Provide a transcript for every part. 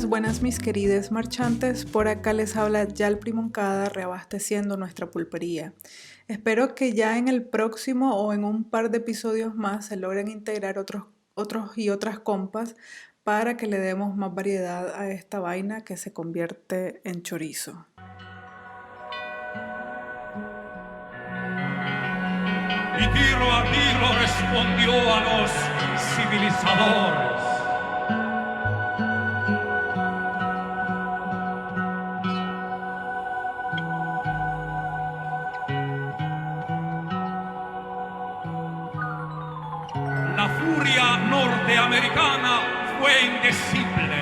Buenas mis queridos marchantes, por acá les habla Yalpri Moncada reabasteciendo nuestra pulpería. Espero que ya en el próximo o en un par de episodios más se logren integrar otros y otras compas para que le demos más variedad a esta vaina que se convierte en chorizo. Y tiro a tiro respondió a los civilizadores. La furia norteamericana fue indecible.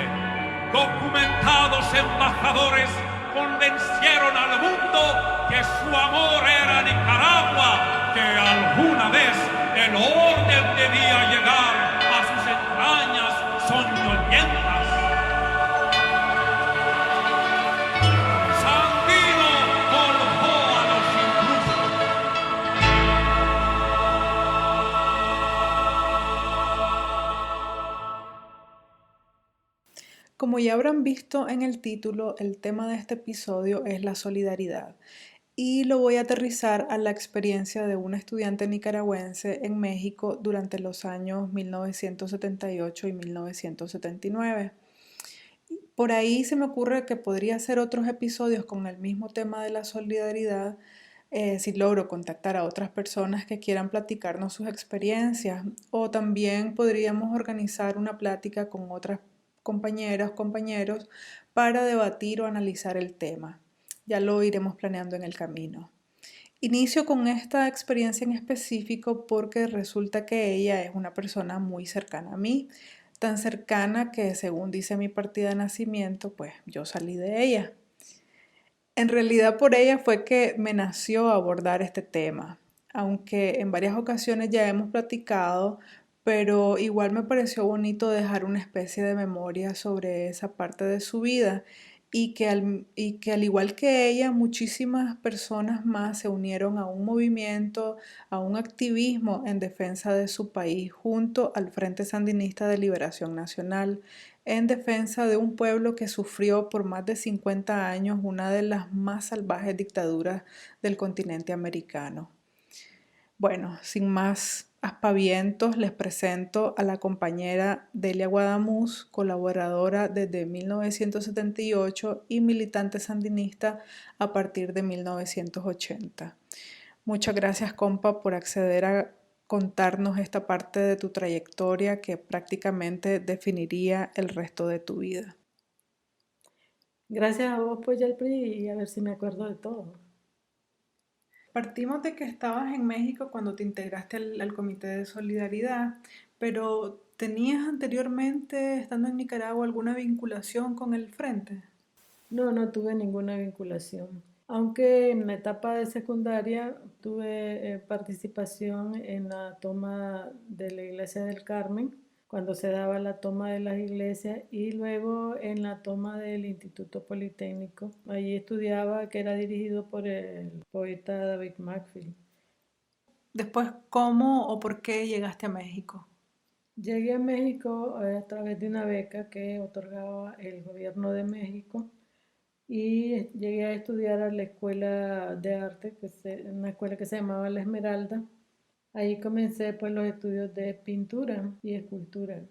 Documentados embajadores convencieron al mundo que su amor era Nicaragua, que alguna vez el orden debía llegar a sus entrañas soñolientas. Sandino colgó a los Como ya habrán visto en el título, el tema de este episodio es la solidaridad y lo voy a aterrizar a la experiencia de una estudiante nicaragüense en México durante los años 1978 y 1979. Por ahí se me ocurre que podría hacer otros episodios con el mismo tema de la solidaridad si logro contactar a otras personas que quieran platicarnos sus experiencias, o también podríamos organizar una plática con otras compañeras, compañeros para debatir o analizar el tema. Ya lo iremos planeando en el camino. Inicio con esta experiencia en específico porque resulta que ella es una persona muy cercana a mí, tan cercana que según dice mi partida de nacimiento, pues yo salí de ella. En realidad por ella fue que me nació abordar este tema, aunque en varias ocasiones ya hemos platicado, pero igual me pareció bonito dejar una especie de memoria sobre esa parte de su vida y que al igual que ella, muchísimas personas más se unieron a un movimiento, a un activismo en defensa de su país junto al Frente Sandinista de Liberación Nacional, en defensa de un pueblo que sufrió por más de 50 años una de las más salvajes dictaduras del continente americano. Bueno, sin más aspavientos, les presento a la compañera Delia Guadamuz, colaboradora desde 1978 y militante sandinista a partir de 1980. Muchas gracias, compa, por acceder a contarnos esta parte de tu trayectoria que prácticamente definiría el resto de tu vida. Gracias a vos, pues, Yalpri, y a ver si me acuerdo de todo. Partimos de que estabas en México cuando te integraste al Comité de Solidaridad, pero ¿tenías anteriormente, estando en Nicaragua, alguna vinculación con el Frente? No tuve ninguna vinculación. Aunque en la etapa de secundaria tuve participación en la toma de la Iglesia del Carmen, cuando se daba la toma de las iglesias, y luego en la toma del Instituto Politécnico. Allí estudiaba, que era dirigido por el poeta David Macfield. Después, ¿cómo o por qué llegaste a México? Llegué a México a través de una beca que otorgaba el gobierno de México y llegué a estudiar a la escuela de arte, una escuela que se llamaba La Esmeralda. Ahí comencé pues los estudios de pintura y escultura.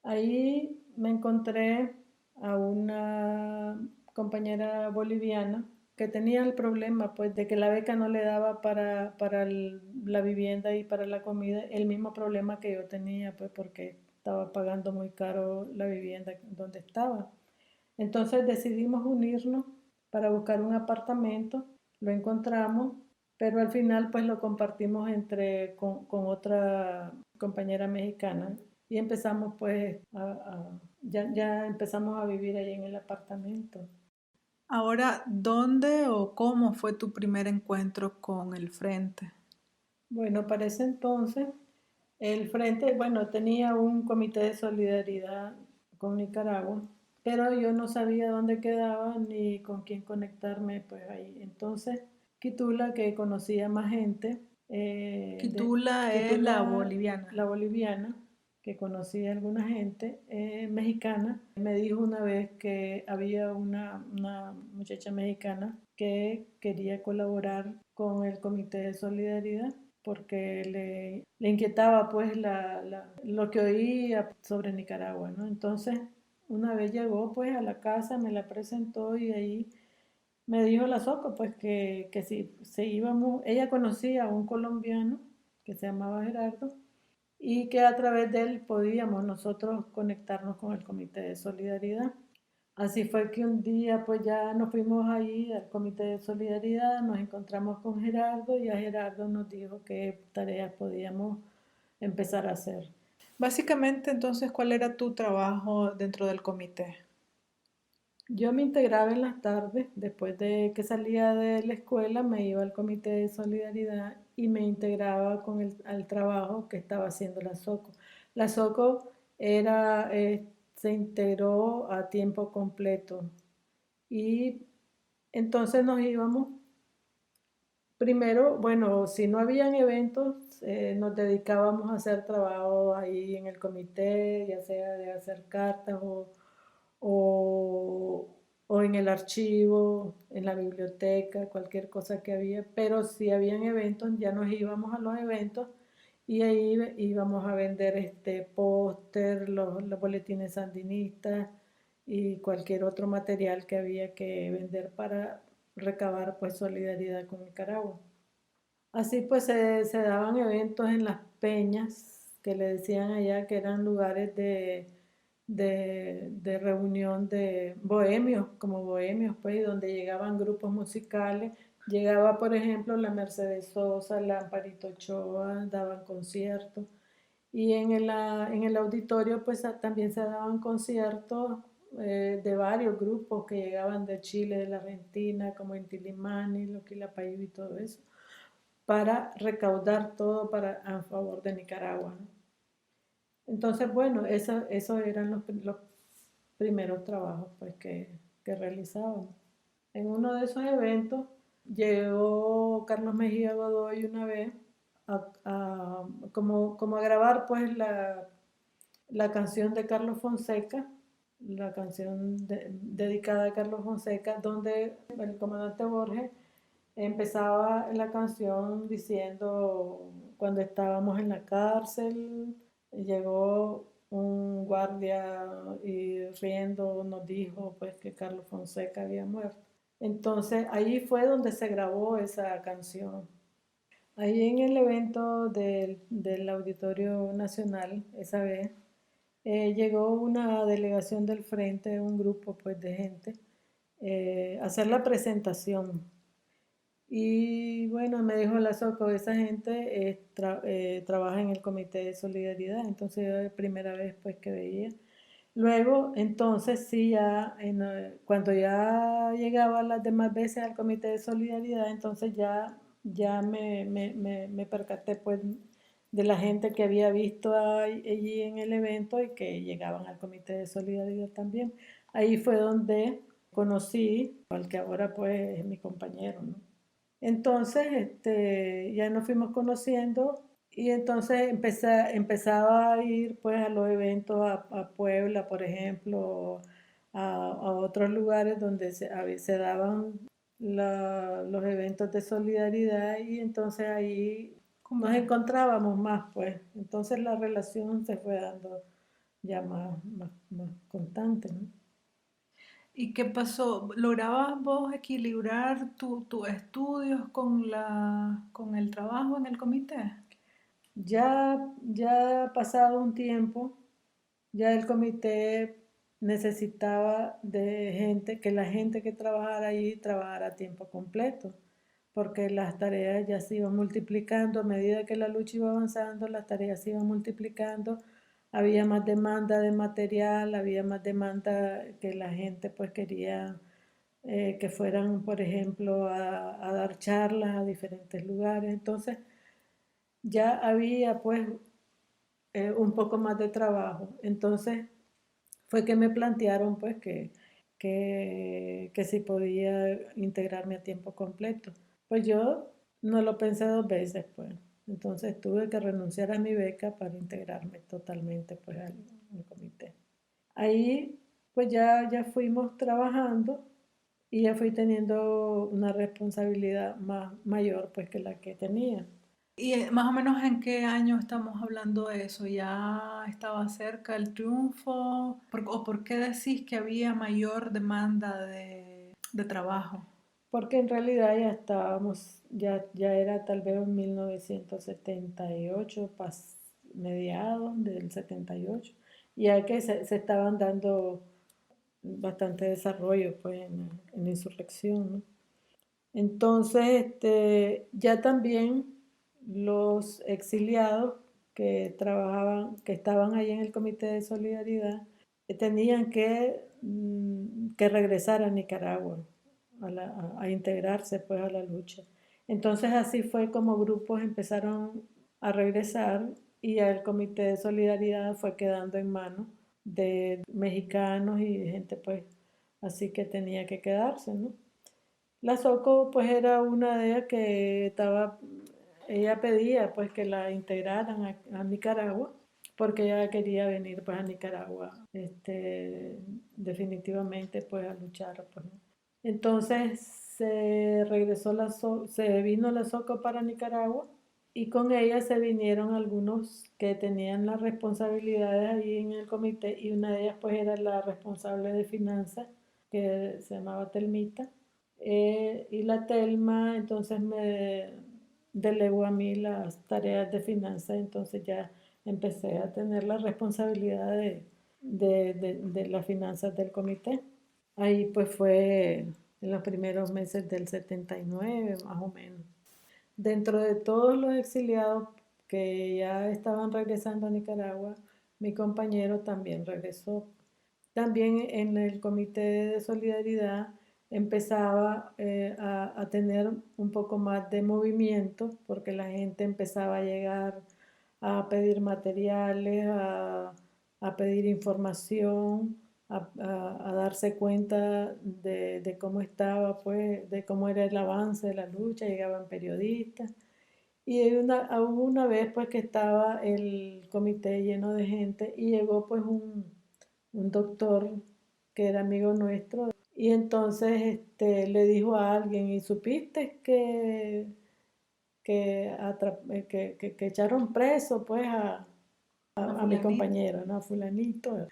Ahí me encontré a una compañera boliviana que tenía el problema pues de que la beca no le daba para la vivienda y para la comida, el mismo problema que yo tenía pues porque estaba pagando muy caro la vivienda donde estaba. Entonces decidimos unirnos para buscar un apartamento, lo encontramos, pero al final pues lo compartimos con otra compañera mexicana y empezamos pues ya empezamos a vivir ahí en el apartamento. Ahora, ¿dónde o cómo fue tu primer encuentro con el Frente? Bueno, para ese entonces El frente, bueno, tenía un comité de solidaridad con Nicaragua, pero yo no sabía dónde quedaba ni con quién conectarme, pues ahí. Entonces, Quitula, que conocía más gente, Quitula es la Quitula, boliviana. la boliviana, que conocía alguna gente mexicana, me dijo una vez que había una muchacha mexicana que quería colaborar con el comité de solidaridad porque le inquietaba pues lo que oía sobre Nicaragua, ¿no? Entonces, una vez llegó pues a la casa, me la presentó y ahí me dijo la Soco pues que si se íbamos, ella conocía a un colombiano que se llamaba Gerardo y que a través de él podíamos nosotros conectarnos con el comité de solidaridad. Así fue que un día pues ya nos fuimos ahí al comité de solidaridad, nos encontramos con Gerardo y a Gerardo nos dijo qué tareas podíamos empezar a hacer. Básicamente, entonces, ¿cuál era tu trabajo dentro del comité? Yo me integraba en las tardes, después de que salía de la escuela me iba al comité de solidaridad y me integraba con al trabajo que estaba haciendo la SOCO. La SOCO se integró a tiempo completo y entonces nos íbamos. Primero, bueno, si no habían eventos, nos dedicábamos a hacer trabajo ahí en el comité, ya sea de hacer cartas o, o en el archivo, en la biblioteca, cualquier cosa que había. Pero si habían eventos, ya nos íbamos a los eventos y ahí íbamos a vender este póster, los boletines sandinistas y cualquier otro material que había que vender para recabar pues solidaridad con Nicaragua. Así pues se daban eventos en las peñas, que le decían allá que eran lugares de reunión de bohemios, como bohemios, pues, donde llegaban grupos musicales. Llegaba, por ejemplo, la Mercedes Sosa, la Amparito Ochoa, daban conciertos. Y en el auditorio, pues también se daban conciertos de varios grupos que llegaban de Chile, de la Argentina, como Inti Illimani, Loquila Payo y todo eso para recaudar todo a favor de Nicaragua, ¿no? Entonces, bueno, esos eran los primeros trabajos pues, que realizábamos. En uno de esos eventos llegó Carlos Mejía Godoy una vez como a grabar pues la canción de Carlos Fonseca, la canción dedicada a Carlos Fonseca, donde el comandante Borges empezaba la canción diciendo, cuando estábamos en la cárcel, llegó un guardia y riendo nos dijo pues que Carlos Fonseca había muerto. Entonces allí fue donde se grabó esa canción. Ahí en el evento del Auditorio Nacional, esa vez, llegó una delegación del frente, un grupo pues de gente, a hacer la presentación. Y bueno, me dijo la Soco, esa gente trabaja en el Comité de Solidaridad, entonces era la primera vez pues que veía. Luego, entonces sí, cuando ya llegaba las demás veces al Comité de Solidaridad, entonces ya me percaté pues de la gente que había visto allí en el evento y que llegaban al Comité de Solidaridad también. Ahí fue donde conocí al que ahora pues es mi compañero, ¿no? Entonces, ya nos fuimos conociendo y entonces empezaba a ir pues a los eventos a Puebla, por ejemplo, a otros lugares donde se daban los eventos de solidaridad y entonces ahí nos encontrábamos más pues. Entonces la relación se fue dando ya más constante, ¿no? ¿Y qué pasó? ¿Lograbas vos equilibrar tus estudios con con el trabajo en el comité? Ya pasado un tiempo, ya el comité necesitaba de gente, que la gente que trabajara allí trabajara a tiempo completo, porque las tareas ya se iban multiplicando, a medida que la lucha iba avanzando, las tareas se iban multiplicando, había más demanda de material, había más demanda que la gente pues quería que fueran, por ejemplo, a dar charlas a diferentes lugares, entonces ya había pues un poco más de trabajo. Entonces fue que me plantearon pues que si podía integrarme a tiempo completo. Pues yo no lo pensé dos veces, pues. Entonces tuve que renunciar a mi beca para integrarme totalmente pues al comité. Ahí pues ya fuimos trabajando y ya fui teniendo una responsabilidad mayor pues que la que tenía. ¿Y más o menos en qué año estamos hablando de eso? ¿Ya estaba cerca el triunfo? ¿O por qué decís que había mayor demanda de trabajo? Porque en realidad ya estábamos, ya era tal vez en 1978, mediados del 78, y ya que se estaban dando bastante desarrollo pues en la insurrección, ¿no? Entonces, ya también los exiliados que trabajaban, que estaban ahí en el Comité de Solidaridad, tenían que regresar a Nicaragua a integrarse pues a la lucha. Entonces así fue como grupos empezaron a regresar y el Comité de Solidaridad fue quedando en manos de mexicanos y de gente pues así que tenía que quedarse, ¿no? La Soco pues era una de ellas que estaba, ella pedía pues que la integraran a Nicaragua porque ella quería venir pues a Nicaragua definitivamente pues a luchar pues, ¿no? Entonces se vino la Soco para Nicaragua y con ella se vinieron algunos que tenían las responsabilidades ahí en el comité y una de ellas pues era la responsable de finanzas que se llamaba Telmita. Y la Telma entonces me delegó a mí las tareas de finanzas, entonces ya empecé a tener la responsabilidad de las finanzas del comité. Ahí pues fue en los primeros meses del 79 más o menos. Dentro de todos los exiliados que ya estaban regresando a Nicaragua, mi compañero también regresó. También en el Comité de Solidaridad empezaba a tener un poco más de movimiento porque la gente empezaba a llegar a pedir materiales, a pedir información, a darse cuenta de cómo estaba, pues, de cómo era el avance de la lucha, llegaban periodistas. Y hubo una vez pues que estaba el comité lleno de gente y llegó pues un doctor que era amigo nuestro y entonces le dijo a alguien, ¿y supiste que echaron preso pues A a mi fulanito. compañero, ¿no? A fulanito,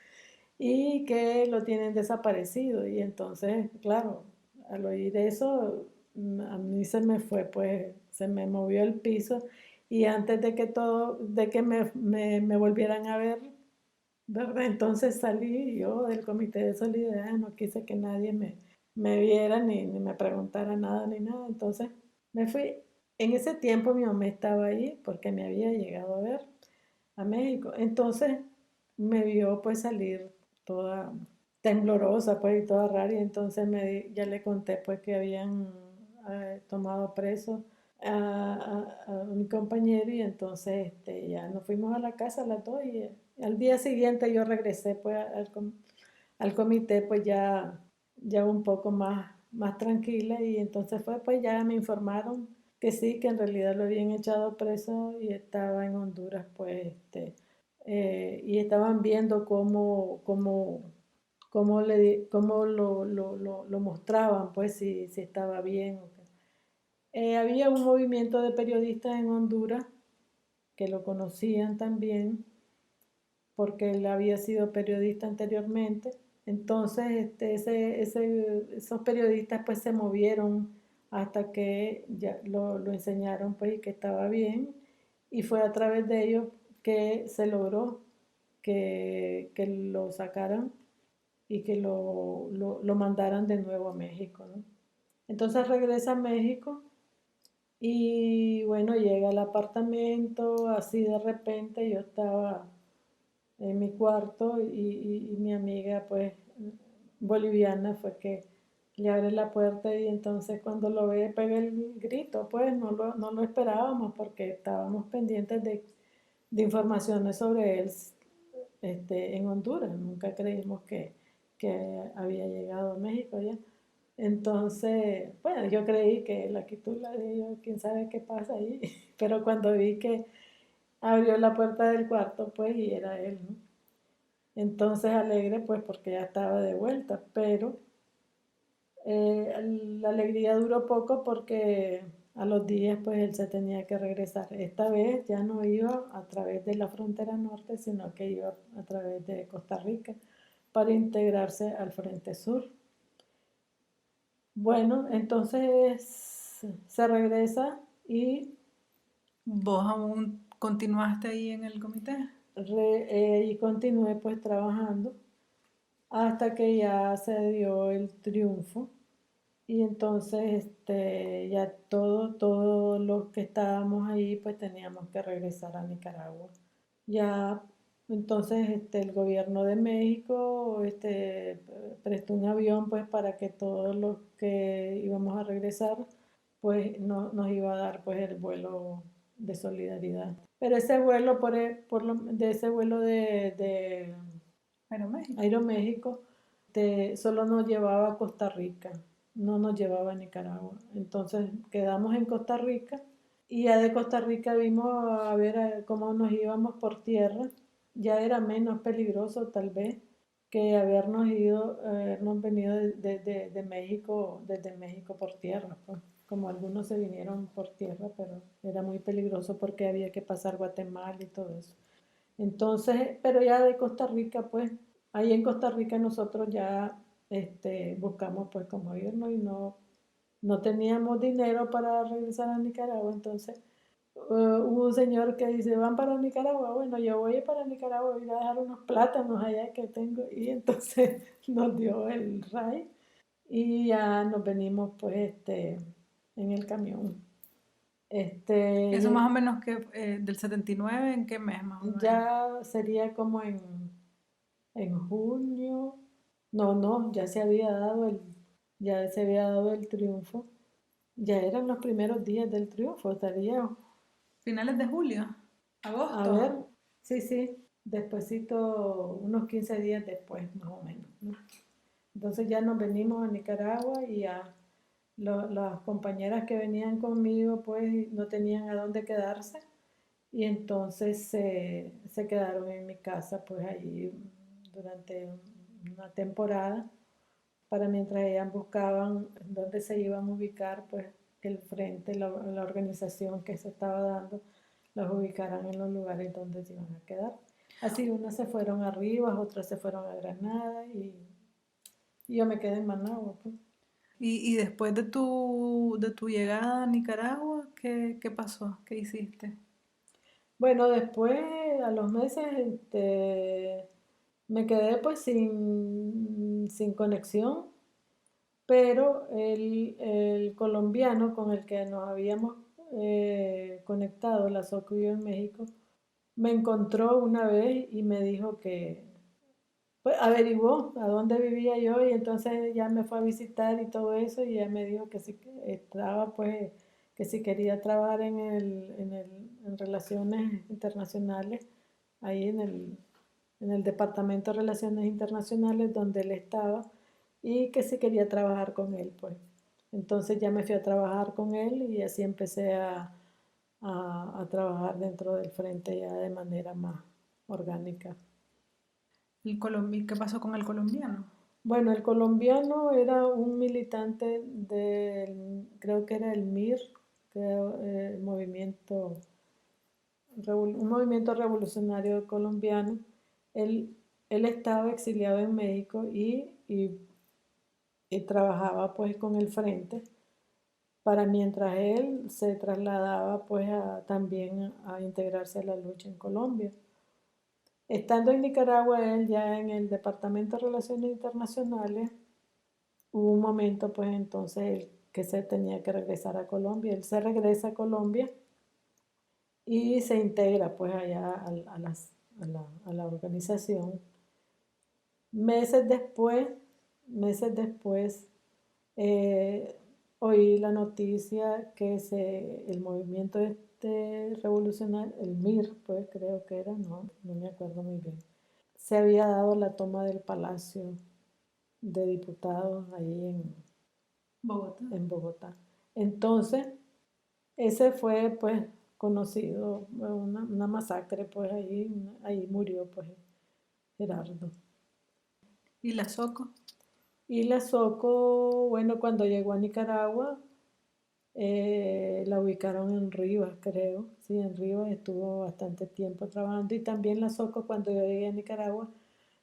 y que lo tienen desaparecido? Y entonces, claro, al oír eso, a mí se me fue, pues, se me movió el piso y antes de que me volvieran a ver, ¿verdad? Entonces salí yo del Comité de Solidaridad, no quise que nadie me viera ni me preguntara nada ni nada. Entonces me fui. En ese tiempo mi mamá estaba ahí porque me había llegado a ver a México. Entonces me vio pues salir toda temblorosa pues y toda rara y entonces ya le conté pues que habían tomado preso a mi compañero y entonces ya nos fuimos a la casa las dos y al día siguiente yo regresé pues al comité pues ya un poco más tranquila y entonces fue pues ya me informaron que sí, que en realidad lo habían echado preso y estaba en Honduras pues y estaban viendo cómo lo mostraban pues si estaba bien. Había un movimiento de periodistas en Honduras que lo conocían también porque él había sido periodista anteriormente. Entonces, esos periodistas pues se movieron hasta que ya lo enseñaron pues y que estaba bien. Y fue a través de ellos que se logró que lo sacaran y que lo mandaran de nuevo a México, ¿no? Entonces regresa a México y bueno, llega al apartamento, así de repente yo estaba en mi cuarto y mi amiga pues boliviana fue que le abre la puerta y entonces cuando lo ve pega el grito, pues no lo esperábamos porque estábamos pendientes de informaciones sobre él en Honduras. Nunca creímos que había llegado a México ya. Entonces, bueno, yo creí que la quitula de ellos, quién sabe qué pasa ahí, pero cuando vi que abrió la puerta del cuarto, pues, y era él, ¿no? Entonces alegre, pues, porque ya estaba de vuelta, pero la alegría duró poco porque a los días, pues, él se tenía que regresar. Esta vez ya no iba a través de la frontera norte, sino que iba a través de Costa Rica para integrarse al Frente Sur. Bueno, entonces se regresa y, ¿Vos aún continuaste ahí en el comité? y continué pues trabajando hasta que ya se dio el triunfo y entonces ya todos los que estábamos ahí pues teníamos que regresar a Nicaragua. Ya entonces el gobierno de México prestó un avión pues para que todos los que íbamos a regresar pues nos iba a dar pues el vuelo de solidaridad. Pero ese vuelo de ese vuelo de Aeroméxico. Aeroméxico solo nos llevaba a Costa Rica, no nos llevaba a Nicaragua. Entonces quedamos en Costa Rica y ya de Costa Rica vimos a ver cómo nos íbamos por tierra. Ya era menos peligroso tal vez que habernos venido de México, desde México por tierra, pues. Como algunos se vinieron por tierra, pero era muy peligroso porque había que pasar Guatemala y todo eso. Entonces, pero ya de Costa Rica, pues, ahí en Costa Rica nosotros ya buscamos pues cómo irnos y no teníamos dinero para regresar a Nicaragua, entonces hubo un señor que dice, ¿van para Nicaragua? Bueno, yo voy para Nicaragua, voy a dejar unos plátanos allá que tengo y entonces nos dio el RAI y ya nos venimos pues en el camión. Eso más o Este, menos que del 79, ¿en qué mes más o menos? ya sería como en junio, no, ya se había dado el triunfo, ya eran los primeros días del triunfo, estaría, Finales de julio, a agosto. ver, sí, despuesito, unos 15 días después, más o menos, ¿no? Entonces ya nos venimos a Nicaragua y ya las compañeras que venían conmigo pues no tenían a dónde quedarse y entonces se quedaron en mi casa pues allí durante una temporada para mientras ellas buscaban dónde se iban a ubicar pues el frente, la organización que se estaba dando, las ubicaran en los lugares donde se iban a quedar. Así unas se fueron a Rivas, otras se fueron a Granada y yo me quedé en Managua pues. Y después de tu llegada a Nicaragua, ¿qué pasó? ¿Qué hiciste? Bueno, después a los meses me quedé pues sin conexión, pero el colombiano con el que nos habíamos conectado, la SOCUYO en México, me encontró una vez y me dijo que, pues averiguó a dónde vivía yo y entonces ya me fue a visitar y todo eso y ya me dijo que si estaba pues, que si quería trabajar en relaciones internacionales, ahí en el Departamento de Relaciones Internacionales donde él estaba y que si quería trabajar con él pues. Entonces ya me fui a trabajar con él y así empecé a trabajar dentro del frente ya de manera más orgánica. ¿Qué pasó con el colombiano? Bueno, el colombiano era un militante creo que era el MIR, que era un movimiento revolucionario colombiano. Él, él estaba exiliado en México y trabajaba pues con el frente para mientras él se trasladaba pues también a integrarse a la lucha en Colombia. Estando en Nicaragua, él ya en el Departamento de Relaciones Internacionales, hubo un momento, pues entonces, que se tenía que regresar a Colombia. Él se regresa a Colombia y se integra, pues, allá a la organización. Meses después, meses después, eh, oí la noticia que el movimiento revolucionario, el MIR, pues creo que era, no me acuerdo muy bien, se había dado la toma del Palacio de Diputados ahí Bogotá. en Bogotá. Entonces, ese fue pues conocido, una masacre, pues ahí murió pues Gerardo. ¿Y la Soco? Y la Soco, bueno, cuando llegó a Nicaragua, la ubicaron en Rivas, creo. Sí, en Rivas estuvo bastante tiempo trabajando. Y también la Soco, cuando yo llegué a Nicaragua,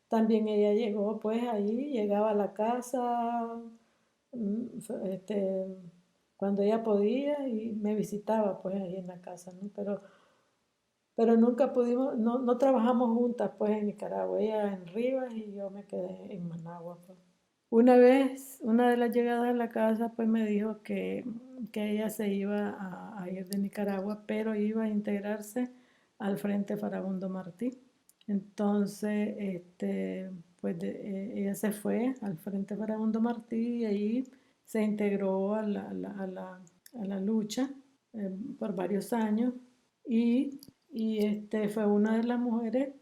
también ella llegó, pues ahí, llegaba a la casa, este, cuando ella podía y me visitaba, pues ahí en la casa, ¿no? Pero nunca pudimos, no trabajamos juntas, pues en Nicaragua. Ella en Rivas y yo me quedé en Managua, pues. Una vez, una de las llegadas a la casa, pues me dijo que ella se iba a ir de Nicaragua, pero iba a integrarse al Frente Farabundo Martí. Entonces, pues ella se fue al Frente Farabundo Martí y ahí se integró a la lucha por varios años y, fue una de las mujeres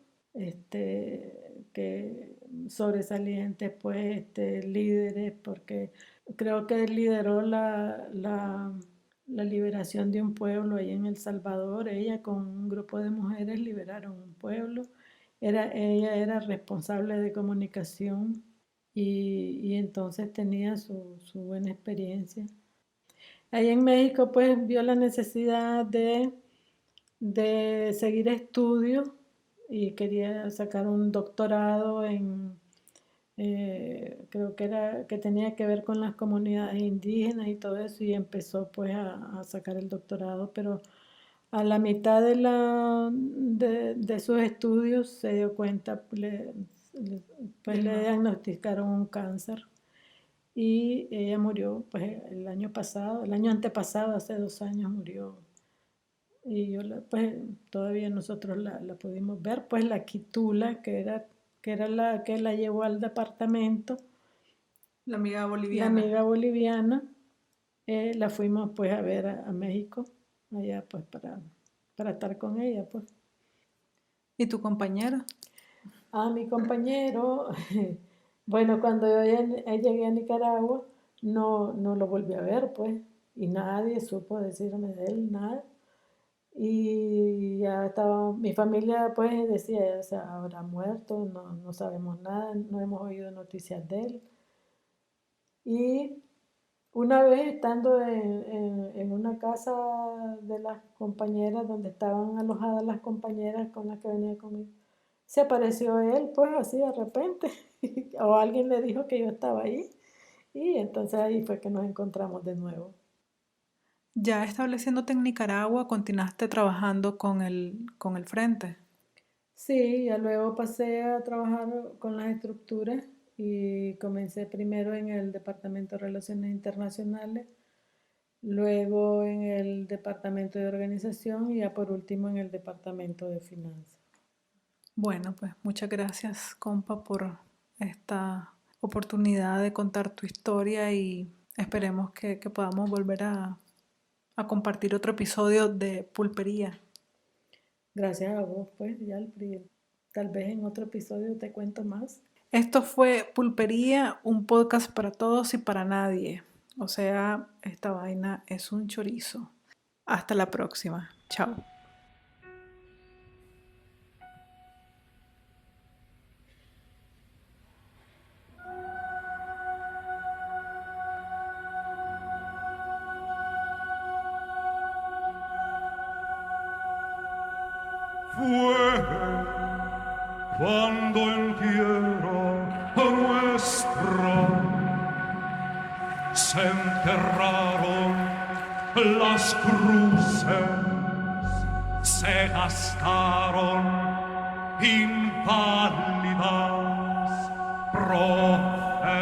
que sobresalientes, pues, líderes, porque creo que lideró la liberación de un pueblo ahí en El Salvador. Ella con un grupo de mujeres liberaron un pueblo. Ella era responsable de comunicación y entonces tenía su buena experiencia. Ahí en México, pues, vio la necesidad de seguir estudios y quería sacar un doctorado creo que tenía que ver con las comunidades indígenas y todo eso, y empezó pues a sacar el doctorado, pero a la mitad de sus estudios se dio cuenta, pues le diagnosticaron un cáncer y ella murió pues el año pasado, el año antepasado, hace 2 años murió. Y yo pues todavía nosotros la pudimos ver, pues la Quitula, que era la que la llevó al departamento, La amiga la boliviana. amiga boliviana, la fuimos pues a ver a México, allá pues para estar con ella, pues. ¿Y tu compañera? A mi compañero, bueno, cuando yo llegué a Nicaragua, no lo volví a ver, pues, y nadie supo decirme de él, nada. Y ya estaba, mi familia pues decía, o sea, habrá muerto, no sabemos nada, no hemos oído noticias de él. Y una vez estando en una casa de las compañeras, donde estaban alojadas las compañeras con las que venía conmigo, se apareció él, pues así de repente, o alguien le dijo que yo estaba ahí, y entonces ahí fue que nos encontramos de nuevo. Ya estableciéndote en Nicaragua, continuaste trabajando con el frente. Sí, ya luego pasé a trabajar con las estructuras y comencé primero en el Departamento de Relaciones Internacionales, luego en el Departamento de Organización y ya por último en el Departamento de Finanzas. Bueno, pues muchas gracias, compa, por esta oportunidad de contar tu historia y esperemos que podamos volver a compartir otro episodio de Pulpería. Gracias a vos, pues, Yalpri. Tal vez en otro episodio te cuento más. Esto fue Pulpería, un podcast para todos y para nadie. O sea, esta vaina es un chorizo. Hasta la próxima. Chao. Fue cuando en tierra nuestra se enterraron las cruces, se gastaron inválidas profecciones.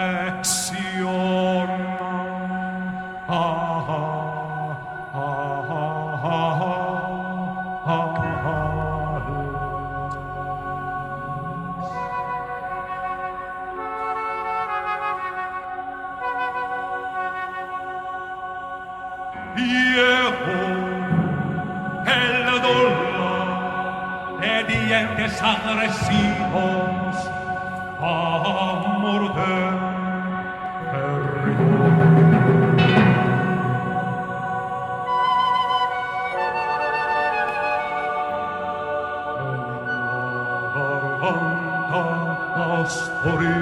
Viejo agresivos a morder perdón. Garganta astorí,